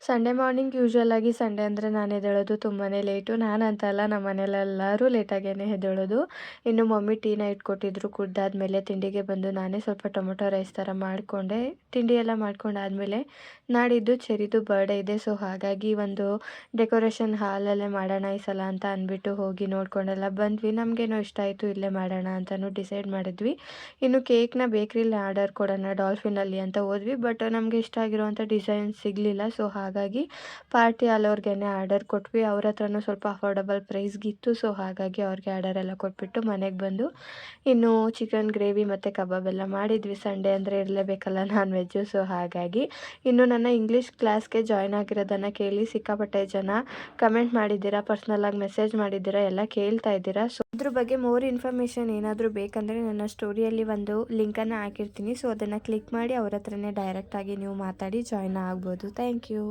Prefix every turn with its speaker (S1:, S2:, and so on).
S1: Sunday morning ಯೂಶುವಲಾಗಿ Sunday ಅಂದರೆ ನಾನು ಎದ್ದೇಳೋದು ತುಂಬಾ ಲೇಟು. ನಾನಂತಲ್ಲ ನಮ್ಮ ಮನೇಲೆಲ್ಲರೂ ಲೇಟಾಗೇ ಎದ್ದೇಳೋದು. ಇನ್ನು ಮಮ್ಮಿ ಟೀನ ಇಟ್ಕೊಟ್ಟಿದ್ರು. ಕುಡ್ದಾದ್ಮೇಲೆ ತಿಂಡಿಗೆ ಬಂದು ನಾನೇ ಸ್ವಲ್ಪ ಟೊಮೊಟೊ ರೈಸ್ ಥರ ಮಾಡಿಕೊಂಡೆ. ತಿಂಡಿ ಎಲ್ಲ ಮಾಡ್ಕೊಂಡಾದ್ಮೇಲೆ ನಾಡಿದ್ದು ಚೆರಿದು ಬರ್ಡೇ ಇದೆ. ಸೊ ಹಾಗಾಗಿ ಒಂದು ಡೆಕೋರೇಷನ್ ಹಾಲಲ್ಲೇ ಮಾಡೋಣ ಈ ಸಲ ಅಂತ ಅಂದ್ಬಿಟ್ಟು ಹೋಗಿ ನೋಡ್ಕೊಂಡೆಲ್ಲ ಬಂದ್ವಿ. ನಮಗೇನೋ ಇಷ್ಟ ಆಯಿತು, ಇಲ್ಲೇ ಮಾಡೋಣ ಅಂತಲೂ ಡಿಸೈಡ್ ಮಾಡಿದ್ವಿ. ಇನ್ನು ಕೇಕ್ನ ಬೇಕ್ರಿಲಿ ಆರ್ಡರ್ ಕೊಡೋಣ ಡಾಲ್ಫಿನಲ್ಲಿ ಅಂತ ಹೋದ್ವಿ. ಬಟ್ ನಮಗೆ ಇಷ್ಟ ಆಗಿರುವಂಥ ಡಿಸೈನ್ ಸಿಗಲಿಲ್ಲ. ಸೊ ಹಾಗಾಗಿ ಪಾರ್ಟಿ ಹಾಲವ್ರಿಗೇ ಆರ್ಡರ್ ಕೊಟ್ವಿ. ಅವ್ರ ಹತ್ರನೂ ಸ್ವಲ್ಪ ಅಫೋರ್ಡಬಲ್ ಪ್ರೈಸ್ಗಿತ್ತು. ಸೊ ಹಾಗಾಗಿ ಅವ್ರಿಗೆ ಆರ್ಡರ್ ಎಲ್ಲ ಕೊಟ್ಬಿಟ್ಟು ಮನೆಗೆ ಬಂದು ಇನ್ನು ಚಿಕನ್ ಗ್ರೇವಿ ಮತ್ತು ಕಬಾಬ್ ಎಲ್ಲ ಮಾಡಿದ್ವಿ. ಸಂಡೇ ಅಂದರೆ ಇರಲೇಬೇಕಲ್ಲ ನಾನ್ ವೆಜ್ಜು. ಸೊ ಹಾಗಾಗಿ ಇನ್ನು ನನ್ನ ಇಂಗ್ಲೀಷ್ ಕ್ಲಾಸ್ಗೆ ಜಾಯ್ನ್ ಆಗಿರೋದನ್ನು ಕೇಳಿ ಸಿಕ್ಕಾಪಟ್ಟೆ ಜನ ಕಮೆಂಟ್ ಮಾಡಿದ್ದೀರಾ, ಪರ್ಸ್ನಲಾಗಿ ಮೆಸೇಜ್ ಮಾಡಿದ್ದೀರಾ, ಎಲ್ಲ ಕೇಳ್ತಾ ಇದ್ದೀರಾ. ಸೊ ಅದ್ರ ಬಗ್ಗೆ ಮೋರ್ ಇನ್ಫಾರ್ಮೇಷನ್ ಏನಾದರೂ ಬೇಕಂದರೆ ನನ್ನ ಸ್ಟೋರಿಯಲ್ಲಿ ಒಂದು ಲಿಂಕನ್ನು ಹಾಕಿರ್ತೀನಿ. ಸೊ ಅದನ್ನು ಕ್ಲಿಕ್ ಮಾಡಿ ಅವ್ರ ಹತ್ರನೇ ಡೈರೆಕ್ಟಾಗಿ ನೀವು ಮಾತಾಡಿ ಜಾಯ್ನ್ ಆಗ್ಬೋದು. Thank you.